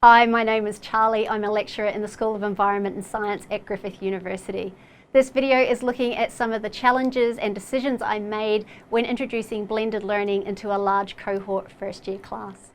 Hi, my name is Charlie. I'm a lecturer in the School of Environment and Science at Griffith University. This video is looking at some of the challenges and decisions I made when introducing blended learning into a large cohort first year class.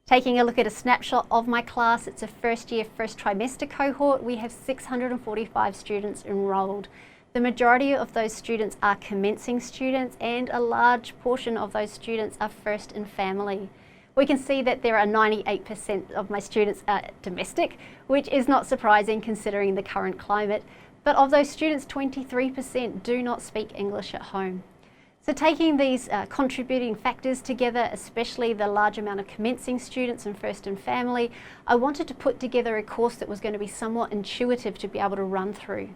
Taking a look at a snapshot of my class, it's a first year, first trimester cohort. We have 645 students enrolled. The majority of those students are commencing students, and a large portion of those students are first in family. We can see that there are 98% of my students are domestic, which is not surprising considering the current climate. But of those students, 23% do not speak English at home. So taking these contributing factors together, especially the large amount of commencing students and first in family, I wanted to put together a course that was going to be somewhat intuitive to be able to run through.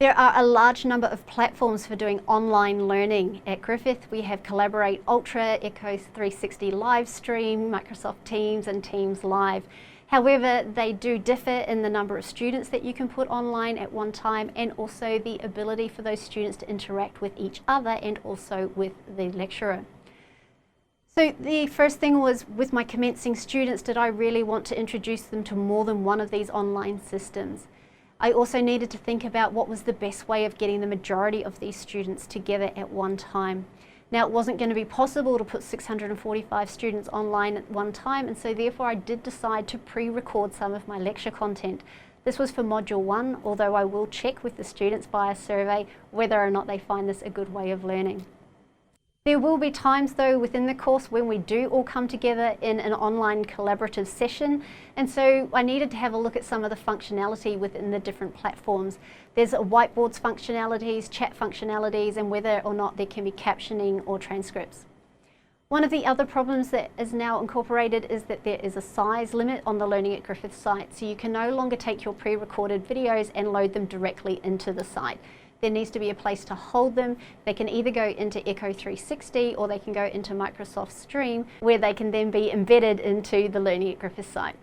There are a large number of platforms for doing online learning. At Griffith, we have Collaborate Ultra, Echo 360 Livestream, Microsoft Teams and Teams Live. However, they do differ in the number of students that you can put online at one time, and also the ability for those students to interact with each other and also with the lecturer. So the first thing was, with my commencing students, did I really want to introduce them to more than one of these online systems? I also needed to think about what was the best way of getting the majority of these students together at one time. Now, it wasn't going to be possible to put 645 students online at one time, and so therefore I did decide to pre-record some of my lecture content. This was for Module 1, although I will check with the students via survey whether or not they find this a good way of learning. There will be times though within the course when we do all come together in an online collaborative session, and so I needed to have a look at some of the functionality within the different platforms. There's whiteboards functionalities, chat functionalities, and whether or not there can be captioning or transcripts. One of the other problems that is now incorporated is that there is a size limit on the Learning at Griffith site, so you can no longer take your pre-recorded videos and load them directly into the site. There needs to be a place to hold them. They can either go into Echo 360 or they can go into Microsoft Stream, where they can then be embedded into the Learning at Griffith site.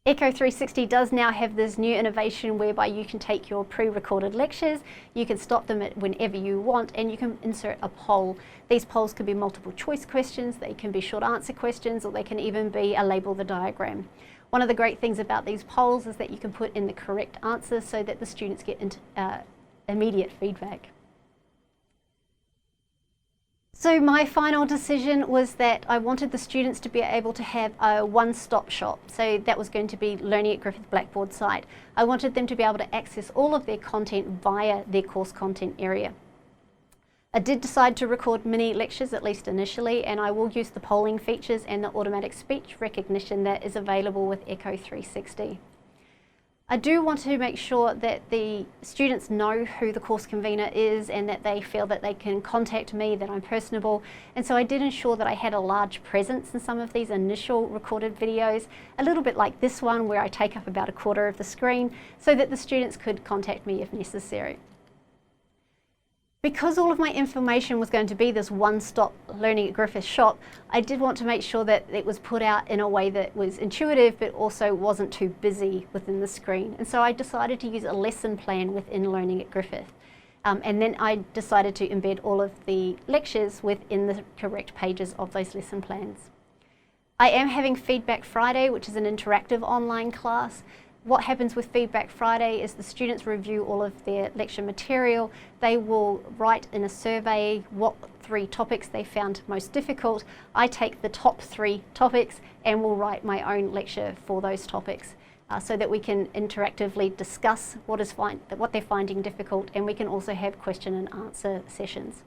Echo 360 does now have this new innovation whereby you can take your pre-recorded lectures, you can stop them at whenever you want, and you can insert a poll. These polls can be multiple choice questions, they can be short answer questions, or they can even be a label the diagram. One of the great things about these polls is that you can put in the correct answer so that the students get immediate feedback. So my final decision was that I wanted the students to be able to have a one-stop shop. So that was going to be Learning at Griffith Blackboard site. I wanted them to be able to access all of their content via their course content area. I did decide to record mini lectures, at least initially, and I will use the polling features and the automatic speech recognition that is available with Echo 360. I do want to make sure that the students know who the course convener is and that they feel that they can contact me, that I'm personable. And so I did ensure that I had a large presence in some of these initial recorded videos, a little bit like this one where I take up about a quarter of the screen, so that the students could contact me if necessary. Because all of my information was going to be this one-stop Learning at Griffith shop, I did want to make sure that it was put out in a way that was intuitive but also wasn't too busy within the screen. And so I decided to use a lesson plan within Learning at Griffith. And then I decided to embed all of the lectures within the correct pages of those lesson plans. I am having Feedback Friday, which is an interactive online class. What happens with Feedback Friday is the students review all of their lecture material. They will write in a survey what 3 topics they found most difficult. I take the top 3 topics and will write my own lecture for those topics so that we can interactively discuss what they're finding difficult, and we can also have question and answer sessions.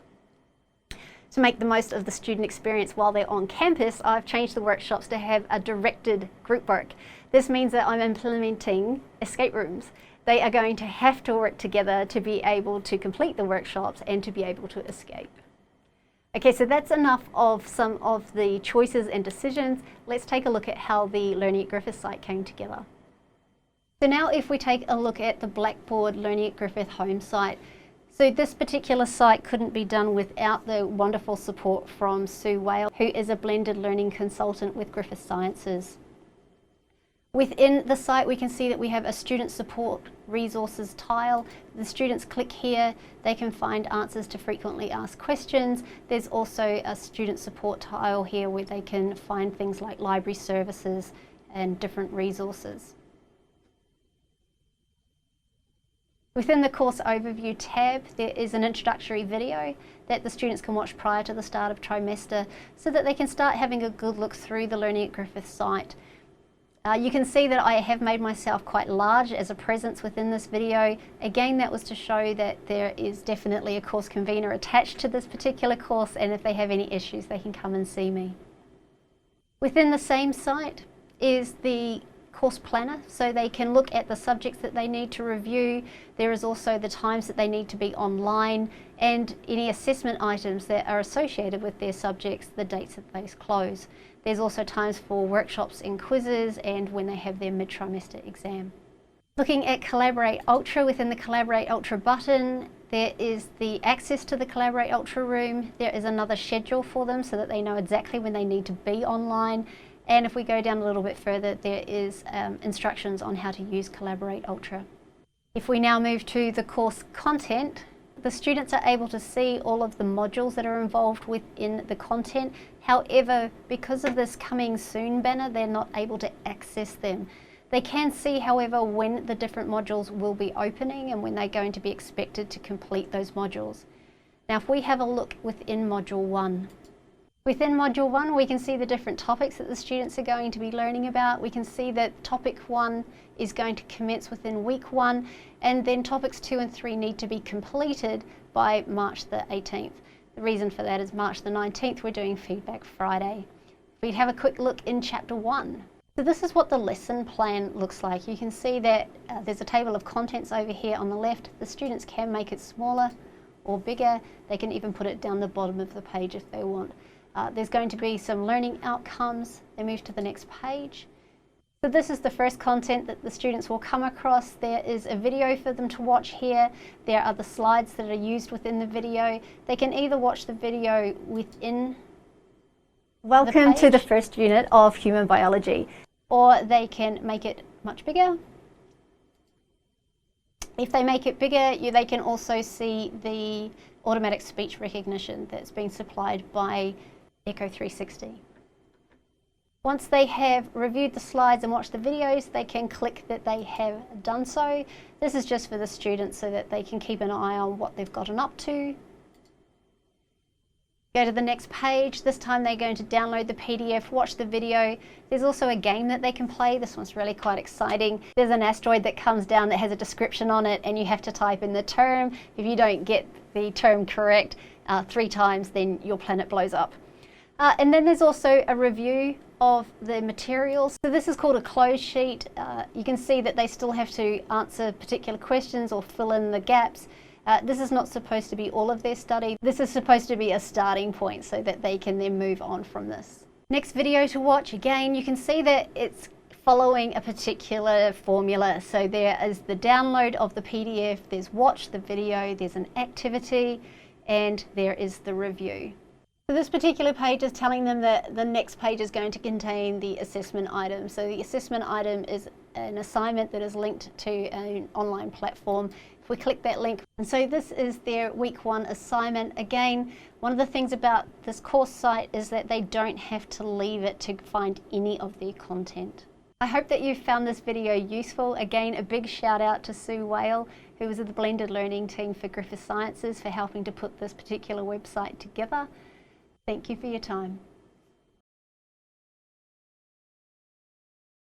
To make the most of the student experience while they're on campus, I've changed the workshops to have a directed group work. This means that I'm implementing escape rooms. They are going to have to work together to be able to complete the workshops and to be able to escape. Okay, so that's enough of some of the choices and decisions. Let's take a look at how the Learning at Griffith site came together. So now if we take a look at the Blackboard Learning at Griffith home site, so this particular site couldn't be done without the wonderful support from Sue Whale, who is a blended learning consultant with Griffith Sciences. Within the site, we can see that we have a student support resources tile. The students click here, they can find answers to frequently asked questions. There's also a student support tile here where they can find things like library services and different resources. Within the course overview tab, there is an introductory video that the students can watch prior to the start of trimester so that they can start having a good look through the Learning at Griffith site. You can see that I have made myself quite large as a presence within this video. Again, that was to show that there is definitely a course convener attached to this particular course, and if they have any issues, they can come and see me. Within the same site is the course planner, so they can look at the subjects that they need to review. There is also the times that they need to be online and any assessment items that are associated with their subjects, the dates that those close. There's also times for workshops and quizzes and when they have their mid-trimester exam. Looking at Collaborate Ultra, within the Collaborate Ultra button, there is the access to the Collaborate Ultra room. There is another schedule for them so that they know exactly when they need to be online. And if we go down a little bit further, there is instructions on how to use Collaborate Ultra. If we now move to the course content, the students are able to see all of the modules that are involved within the content. However, because of this coming soon banner, they're not able to access them. They can see, however, when the different modules will be opening and when they're going to be expected to complete those modules. Now, if we have a look within Module 1. Within Module 1, we can see the different topics that the students are going to be learning about. We can see that Topic 1 is going to commence within Week 1, and then Topics 2 and 3 need to be completed by March the 18th. The reason for that is March the 19th, we're doing Feedback Friday. We'd have a quick look in Chapter 1. So this is what the lesson plan looks like. You can see that there's a table of contents over here on the left. The students can make it smaller or bigger. They can even put it down the bottom of the page if they want. There's going to be some learning outcomes. They move to the next page. So this is the first content that the students will come across. There is a video for them to watch here. There are the slides that are used within the video. They can either watch the video within Welcome to the first unit of Human Biology, or they can make it much bigger. If they make it bigger, they can also see the automatic speech recognition that's been supplied by Echo 360. Once they have reviewed the slides and watched the videos, they can click that they have done so. This is just for the students so that they can keep an eye on what they've gotten up to. Go to the next page. This time they're going to download the PDF, watch the video. There's also a game that they can play. This one's really quite exciting. There's an asteroid that comes down that has a description on it, and you have to type in the term. If you don't get the term correct 3 times, then your planet blows up. And then there's also a review of the materials. So this is called a close sheet. You can see that they still have to answer particular questions or fill in the gaps. This is not supposed to be all of their study. This is supposed to be a starting point so that they can then move on from this. Next video to watch, again, you can see that it's following a particular formula. So there is the download of the PDF, there's watch the video, there's an activity, and there is the review. So this particular page is telling them that the next page is going to contain the assessment item. So the assessment item is an assignment that is linked to an online platform. If we click that link, and so this is their Week 1 assignment. Again, one of the things about this course site is that they don't have to leave it to find any of their content. I hope that you found this video useful. Again, a big shout out to Sue Whale, who was at the blended learning team for Griffith Sciences, for helping to put this particular website together. Thank you for your time.